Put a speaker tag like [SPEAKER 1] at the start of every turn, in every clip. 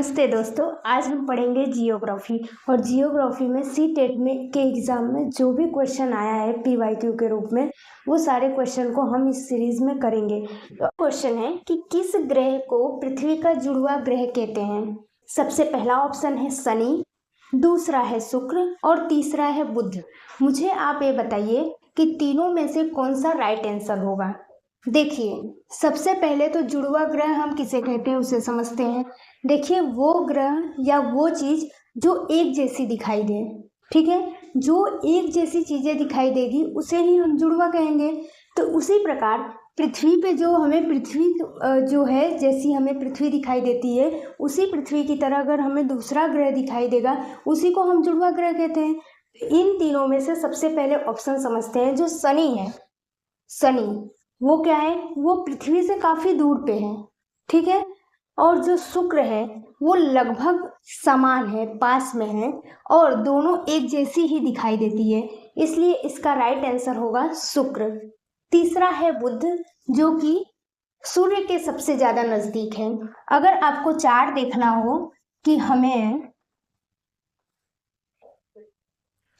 [SPEAKER 1] नमस्ते दोस्तों, आज हम पढ़ेंगे जियोग्राफी। और जियोग्राफी में सी टेट में के एग्ज़ाम में जो भी क्वेश्चन आया है पीवाईक्यू के रूप में, वो सारे क्वेश्चन को हम इस सीरीज में करेंगे। तो क्वेश्चन है कि किस ग्रह को पृथ्वी का जुड़वा ग्रह कहते हैं। सबसे पहला ऑप्शन है शनि, दूसरा है शुक्र और तीसरा है बुध। मुझे आप ये बताइए कि तीनों में से कौन सा राइट आंसर होगा। देखिए, सबसे पहले तो जुड़वा ग्रह हम किसे कहते हैं उसे समझते हैं। देखिए, वो ग्रह या वो चीज जो एक जैसी दिखाई दे, ठीक है, जो एक जैसी चीजें दिखाई देगी उसे ही हम जुड़वा कहेंगे। तो उसी प्रकार पृथ्वी पे जो हमें पृथ्वी जो है, जैसी हमें पृथ्वी दिखाई देती है, उसी पृथ्वी की तरह अगर हमें दूसरा ग्रह दिखाई देगा उसी को हम जुड़वा ग्रह कहते हैं। इन तीनों में से सबसे पहले ऑप्शन समझते हैं जो शनि है। शनि वो क्या है, वो पृथ्वी से काफी दूर पे है, ठीक है। और जो शुक्र है वो लगभग समान है, पास में है, और दोनों एक जैसी ही दिखाई देती है, इसलिए इसका राइट आंसर होगा शुक्र। तीसरा है बुध, जो कि सूर्य के सबसे ज्यादा नजदीक है। अगर आपको चार्ट देखना हो कि हमें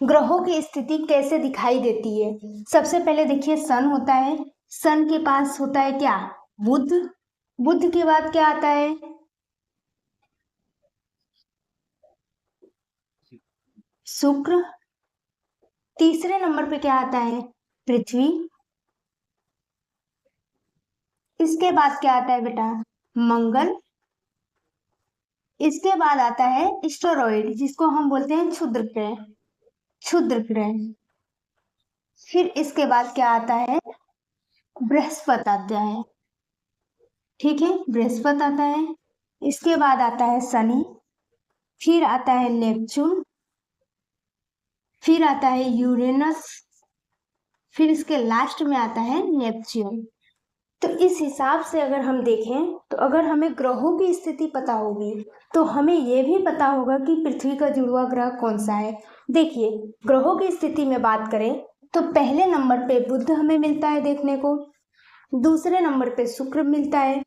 [SPEAKER 1] ग्रहों की स्थिति कैसे दिखाई देती है, सबसे पहले देखिए सन होता है, सन के पास होता है क्या, बुध। बुध के बाद क्या आता है, शुक्र। तीसरे नंबर पे क्या आता है, पृथ्वी। इसके बाद क्या आता है बेटा, मंगल। इसके बाद आता है एस्टेरॉइड, जिसको हम बोलते हैं क्षुद्र ग्रह, क्षुद्र ग्रह। फिर इसके बाद क्या आता है, बृहस्पति आता है, ठीक है, बृहस्पति आता है। इसके बाद आता है शनि, फिर आता है नेपच्यून, फिर आता है यूरेनस, फिर इसके लास्ट में आता है नेपच्यून। तो इस हिसाब से अगर हम देखें तो अगर हमें ग्रहों की स्थिति पता होगी तो हमें यह भी पता होगा कि पृथ्वी का जुड़वा ग्रह कौन सा है। देखिए, ग्रहों की स्थिति में बात करें तो पहले नंबर पे बुध हमें मिलता है देखने को, दूसरे नंबर पे शुक्र मिलता है,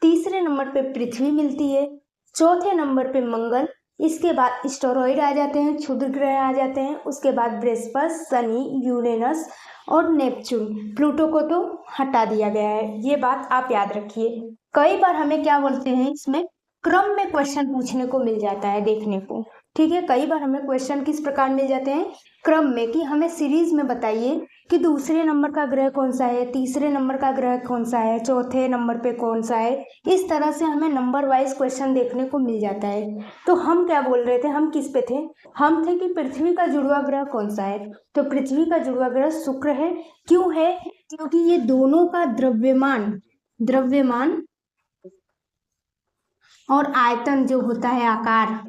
[SPEAKER 1] तीसरे नंबर पे पृथ्वी मिलती है, चौथे नंबर पे मंगल, इसके बाद एस्टेरॉइड आ जाते हैं, क्षुद्र ग्रह आ जाते हैं, उसके बाद बृहस्पति, शनि, यूरेनस और नेपच्यून। प्लूटो को तो हटा दिया गया है, ये बात आप याद रखिए। कई बार हमें क्या बोलते हैं, इसमें क्रम में क्वेश्चन पूछने को मिल जाता है देखने को, ठीक है। कई बार हमें क्वेश्चन किस प्रकार मिल जाते हैं, क्रम में, कि हमें सीरीज में बताइए कि दूसरे नंबर का ग्रह कौन सा है, तीसरे नंबर का ग्रह कौन सा है, चौथे नंबर पे कौन सा है। इस तरह से हमें नंबर वाइज क्वेश्चन देखने को मिल जाता है। तो हम क्या बोल रहे थे, हम किस पे थे, हम थे कि पृथ्वी का जुड़वा ग्रह कौन सा है। तो पृथ्वी का जुड़वा ग्रह शुक्र है। क्यों है, क्योंकि ये दोनों का द्रव्यमान और आयतन जो होता है, आकार,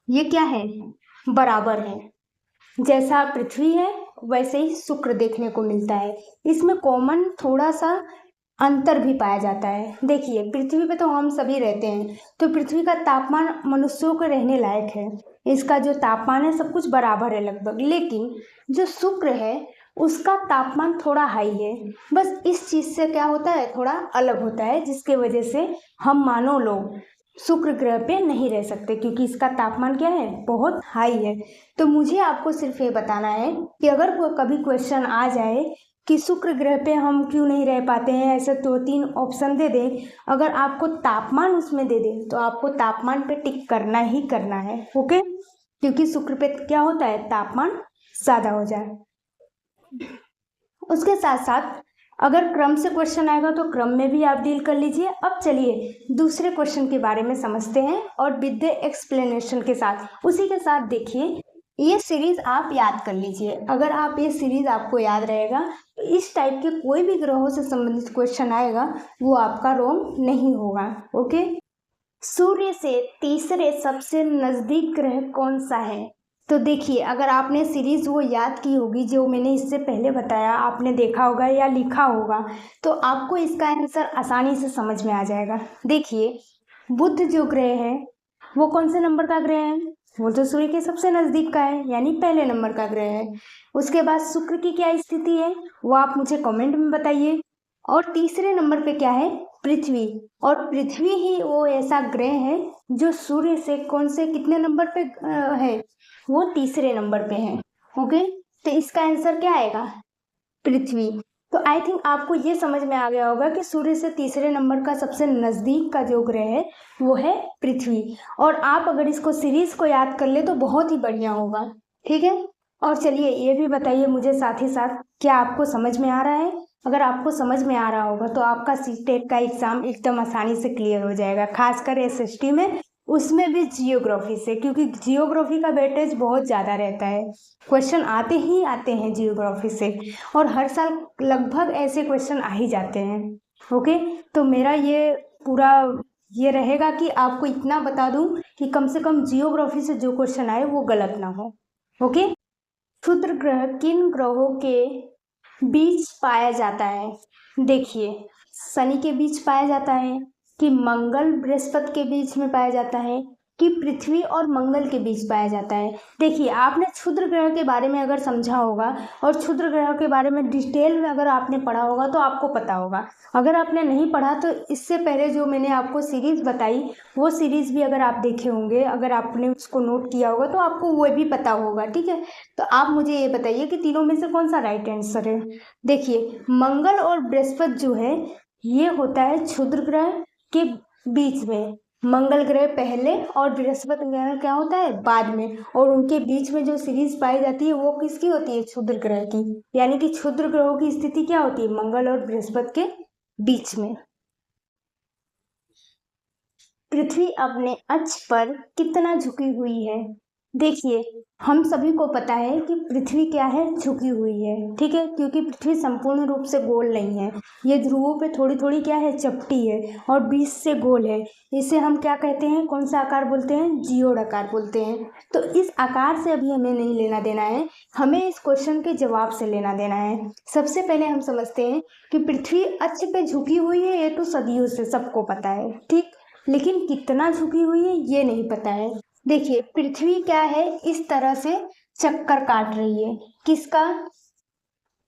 [SPEAKER 1] ये क्या है, बराबर है। जैसा पृथ्वी है वैसे ही शुक्र देखने को मिलता है। इसमें कॉमन थोड़ा सा अंतर भी पाया जाता है। देखिए, पृथ्वी पे तो हम सभी रहते हैं, तो पृथ्वी का तापमान मनुष्यों के रहने लायक है, इसका जो तापमान है सब कुछ बराबर है लगभग। लेकिन जो शुक्र है उसका तापमान थोड़ा हाई है, बस इस चीज से क्या होता है, थोड़ा अलग होता है, जिसके वजह से हम मानव लोग शुक्र ग्रह पे नहीं रह सकते, क्योंकि इसका तापमान क्या है, बहुत हाई है। तो मुझे आपको सिर्फ ये बताना है कि अगर कभी क्वेश्चन आ जाए कि शुक्र ग्रह पे हम क्यों नहीं रह पाते हैं, ऐसे 2-3 ऑप्शन दे दे, अगर आपको तापमान उसमें दे दे तो आपको तापमान पे टिक करना ही करना है, ओके। क्योंकि शुक्र पे क्या होता है, तापमान ज्यादा हो जाए। उसके साथ साथ अगर क्रम से क्वेश्चन आएगा तो क्रम में भी आप डील कर लीजिए। अब चलिए दूसरे क्वेश्चन के बारे में समझते हैं, और विद द एक्सप्लेनेशन के साथ। उसी के साथ देखिए, ये सीरीज आप याद कर लीजिए। अगर आप ये सीरीज आपको याद रहेगा तो इस टाइप के कोई भी ग्रहों से संबंधित क्वेश्चन आएगा वो आपका रॉन्ग नहीं होगा, ओके। सूर्य से तीसरे सबसे नजदीक ग्रह कौन सा है। तो देखिए, अगर आपने सीरीज वो याद की होगी जो मैंने इससे पहले बताया, आपने देखा होगा या लिखा होगा, तो आपको इसका आंसर आसानी से समझ में आ जाएगा। देखिए, बुध जो ग्रह है वो कौन से नंबर का ग्रह है, वो तो सूर्य के सबसे नजदीक का है, यानी पहले नंबर का ग्रह है। उसके बाद शुक्र की क्या स्थिति है वो आप मुझे कमेंट में बताइए। और तीसरे नंबर पे क्या है, पृथ्वी। और पृथ्वी ही वो ऐसा ग्रह है जो सूर्य से कितने नंबर पे है, वो तीसरे नंबर पे है। ओके, तो इसका आंसर क्या आएगा, पृथ्वी। तो आई थिंक आपको ये समझ में आ गया होगा कि सूर्य से तीसरे नंबर का सबसे नजदीक का जो ग्रह है वो है पृथ्वी। और आप अगर इसको सीरीज को याद कर ले तो बहुत ही बढ़िया होगा। ठीक है, और चलिए ये भी बताइए मुझे साथ ही साथ, क्या आपको समझ में आ रहा है? अगर आपको समझ में आ रहा होगा तो आपका सीटेट का एग्जाम एकदम आसानी से क्लियर हो जाएगा, खासकर एसएसटी में, उसमें भी जियोग्राफी से, क्योंकि जियोग्राफी का वेटेज बहुत ज़्यादा रहता है। क्वेश्चन आते ही आते हैं जियोग्राफी से, और हर साल लगभग ऐसे क्वेश्चन आ ही जाते हैं। ओके, तो मेरा ये पूरा ये रहेगा कि आपको इतना बता दूं कि कम से कम जियोग्राफी से जो क्वेश्चन आए वो गलत ना हो। ओके, क्षुद्र ग्रह किन ग्रहों के बीच पाया जाता है? देखिए, शनि के बीच पाया जाता है, कि मंगल बृहस्पति के बीच में पाया जाता है, कि पृथ्वी और मंगल के बीच पाया जाता है। देखिए, आपने क्षुद्र ग्रह के बारे में अगर समझा होगा और क्षुद्र ग्रह के बारे में डिटेल में अगर आपने पढ़ा होगा तो आपको पता होगा। अगर आपने नहीं पढ़ा तो इससे पहले जो मैंने आपको सीरीज बताई वो सीरीज भी अगर आप देखे होंगे, अगर आपने उसको नोट किया होगा तो आपको वो भी पता होगा। ठीक है, तो आप मुझे ये बताइए कि तीनों में से कौन सा राइट आंसर है। देखिए, मंगल और बृहस्पति जो है ये होता है क्षुद्र ग्रह के बीच में। मंगल ग्रह पहले और बृहस्पति ग्रह क्या होता है बाद में, और उनके बीच में जो सीरीज पाई जाती है वो किसकी होती है, क्षुद्र ग्रह की। यानी कि क्षुद्र ग्रहों की स्थिति क्या होती है, मंगल और बृहस्पति के बीच में। पृथ्वी अपने अक्ष पर कितना झुकी हुई है? देखिए, हम सभी को पता है कि पृथ्वी क्या है, झुकी हुई है। ठीक है, क्योंकि पृथ्वी संपूर्ण रूप से गोल नहीं है, ये ध्रुवों पे थोड़ी थोड़ी क्या है, चपटी है, और बीच से गोल है। इसे हम क्या कहते हैं, कौन सा आकार बोलते हैं, जियोड आकार बोलते हैं। तो इस आकार से अभी हमें नहीं लेना देना है, हमें इस क्वेश्चन के जवाब से लेना देना है। सबसे पहले हम समझते हैं कि पृथ्वी अक्ष पे झुकी हुई है, ये तो सदियों से सबको पता है। ठीक, लेकिन कितना झुकी हुई है ये नहीं पता है। देखिए, पृथ्वी क्या है, इस तरह से चक्कर काट रही है। किसका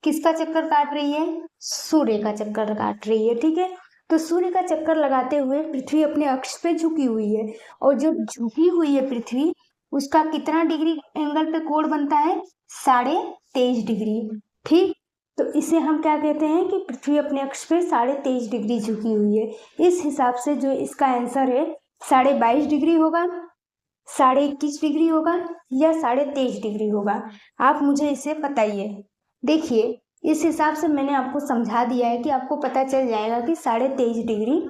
[SPEAKER 1] किसका चक्कर काट रही है, सूर्य का चक्कर काट रही है। ठीक है, तो सूर्य का चक्कर लगाते हुए पृथ्वी अपने अक्ष पे झुकी हुई है, और जो झुकी हुई है पृथ्वी, उसका कितना डिग्री एंगल पे कोण बनता है, 23.5 डिग्री। ठीक, तो इसे हम क्या कहते हैं कि पृथ्वी अपने अक्ष पे 23.5 डिग्री झुकी हुई है। इस हिसाब से जो इसका आंसर है 22.5 डिग्री होगा, 21.5 डिग्री होगा, या 23.5 डिग्री होगा। आप मुझे इसे बताइए। देखिए, इस हिसाब से मैंने आपको समझा दिया है कि आपको पता चल जाएगा कि 23.5 डिग्री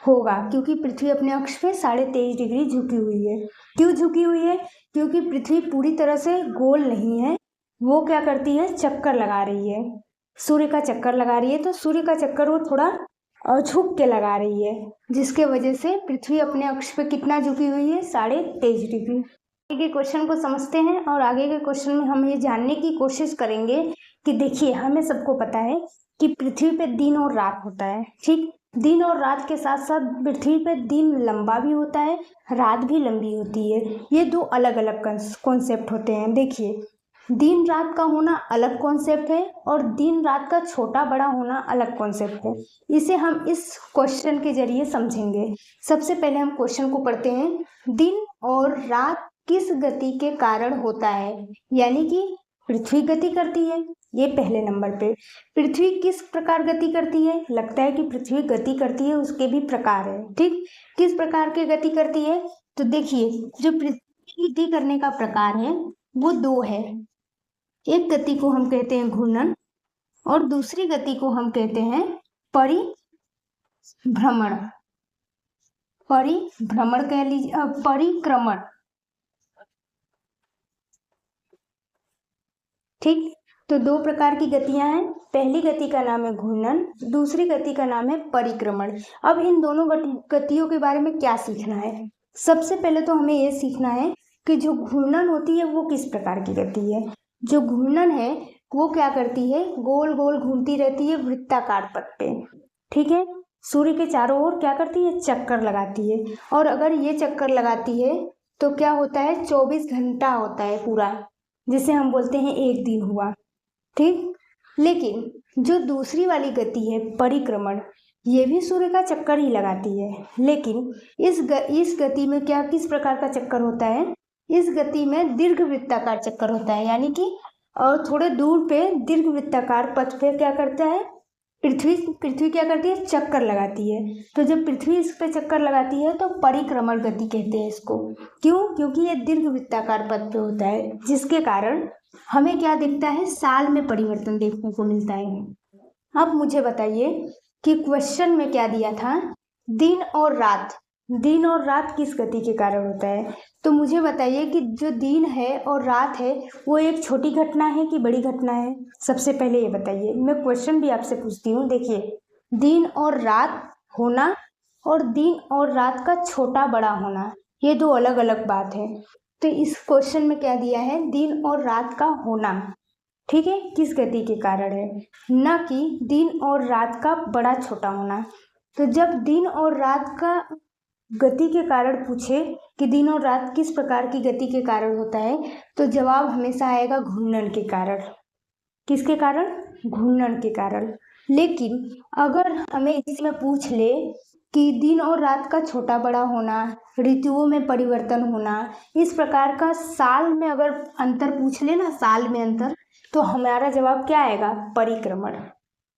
[SPEAKER 1] होगा, क्योंकि पृथ्वी अपने अक्ष पे 23.5 डिग्री झुकी हुई है। क्यों झुकी हुई है, क्योंकि पृथ्वी पूरी तरह से गोल नहीं है, वो क्या करती है, चक्कर लगा रही है, सूर्य का चक्कर लगा रही है। तो सूर्य का चक्कर वो थोड़ा झुक के लगा रही है, जिसके वजह से पृथ्वी अपने अक्ष पे कितना झुकी हुई है, 23.5 डिग्री। आगे के क्वेश्चन को समझते हैं, और आगे के क्वेश्चन में हम ये जानने की कोशिश करेंगे कि देखिए, हमें सबको पता है कि पृथ्वी पे दिन और रात होता है। ठीक, दिन और रात के साथ साथ पृथ्वी पे दिन लंबा भी होता है, रात भी लंबी होती है। ये दो अलग अलग कॉन्सेप्ट होते हैं। देखिए, दिन रात का होना अलग कॉन्सेप्ट है, और दिन रात का छोटा बड़ा होना अलग कॉन्सेप्ट है। इसे हम इस क्वेश्चन के जरिए समझेंगे। सबसे पहले हम क्वेश्चन को पढ़ते हैं। दिन और रात किस गति के कारण होता है? यानी कि पृथ्वी गति करती है, ये पहले नंबर पे। पृथ्वी किस प्रकार गति करती है? लगता है कि पृथ्वी गति करती है, उसके भी प्रकार है। ठीक, किस प्रकार की गति करती है? तो देखिए, जो पृथ्वी गति करने का प्रकार है वो दो है। एक गति को हम कहते हैं घूर्णन, और दूसरी गति को हम कहते हैं परिभ्रमण। परिभ्रमण कह लीजिए, परिक्रमण। ठीक, तो दो प्रकार की गतियां हैं। पहली गति का नाम है घूर्णन, दूसरी गति का नाम है परिक्रमण। अब इन दोनों गतियों के बारे में क्या सीखना है? सबसे पहले तो हमें यह सीखना है कि जो घूर्णन होती है वो किस प्रकार की गति है। जो घूर्णन है वो क्या करती है, गोल गोल घूमती रहती है वृत्ताकार पथ पे। ठीक है, सूर्य के चारों ओर क्या करती है, चक्कर लगाती है। और अगर ये चक्कर लगाती है तो क्या होता है, 24 घंटा होता है पूरा, जिसे हम बोलते हैं एक दिन हुआ। ठीक, लेकिन जो दूसरी वाली गति है परिक्रमण, ये भी सूर्य का चक्कर ही लगाती है, लेकिन इस गति में क्या किस प्रकार का चक्कर होता है? इस गति में दीर्घवृत्ताकार चक्कर होता है, यानी कि और थोड़े दूर पे दीर्घवृत्ताकार पथ पे क्या करता है? पृथ्वी क्या करती है? चक्कर लगाती है। तो जब पृथ्वी इस पे चक्कर लगाती है तो परिक्रमण गति कहते हैं इसको। क्यों? क्योंकि ये दीर्घवृत्ताकार पथ पे होता है, जिसके कारण हमें क्या दिखता है? साल में परिवर्तन देखने को मिलता है। अब मुझे बताइए कि क्वेश्चन में क्या दिया था? दिन और रात किस गति के कारण होता है? तो मुझे बताइए कि जो दिन है और रात है वो एक छोटी घटना है कि बड़ी घटना है? सबसे पहले ये बताइए। मैं क्वेश्चन भी आपसे पूछती हूँ। देखिए, दिन और रात होना और दिन और रात का छोटा बड़ा होना, ये दो अलग अलग बात है। तो इस क्वेश्चन में क्या दिया है? दिन और रात का होना, ठीक है, किस गति के कारण है, न कि दिन और रात का बड़ा छोटा होना। तो जब दिन और रात का गति के कारण पूछे कि दिन और रात किस प्रकार की गति के कारण होता है, तो जवाब हमेशा आएगा घूर्णन के कारण। किसके कारण? घूर्णन के कारण। लेकिन अगर हमें इसमें पूछ ले कि दिन और रात का छोटा बड़ा होना, ऋतुओं में परिवर्तन होना, इस प्रकार का साल में अगर अंतर पूछ ले ना, साल में अंतर, तो हमारा जवाब क्या आएगा? परिक्रमण।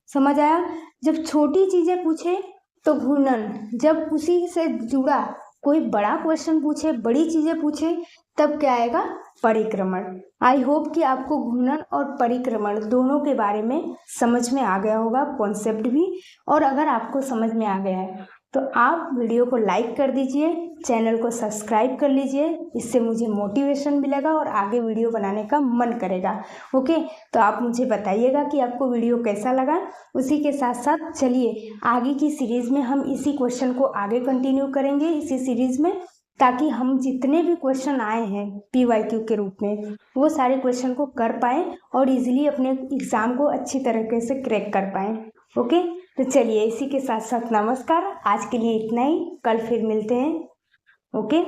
[SPEAKER 1] समझ आया? जब छोटी चीजें पूछे तो घूर्णन, जब उसी से जुड़ा कोई बड़ा क्वेश्चन पूछे, बड़ी चीजें पूछे, तब क्या आएगा? परिक्रमण। आई होप कि आपको घूर्णन और परिक्रमण दोनों के बारे में समझ में आ गया होगा, कॉन्सेप्ट भी। और अगर आपको समझ में आ गया है तो आप वीडियो को लाइक कर दीजिए, चैनल को सब्सक्राइब कर लीजिए। इससे मुझे मोटिवेशन मिलेगा और आगे वीडियो बनाने का मन करेगा। ओके, तो आप मुझे बताइएगा कि आपको वीडियो कैसा लगा। उसी के साथ साथ चलिए आगे की सीरीज़ में हम इसी क्वेश्चन को आगे कंटिन्यू करेंगे, इसी सीरीज़ में, ताकि हम जितने भी क्वेश्चन आए हैं PYQ के रूप में वो सारे क्वेश्चन को कर पाएँ और इजीली अपने एग्ज़ाम को अच्छी तरीके से क्रैक कर पाएँ। ओके, तो चलिए इसी के साथ साथ नमस्कार। आज के लिए इतना ही, कल फिर मिलते हैं। ओके।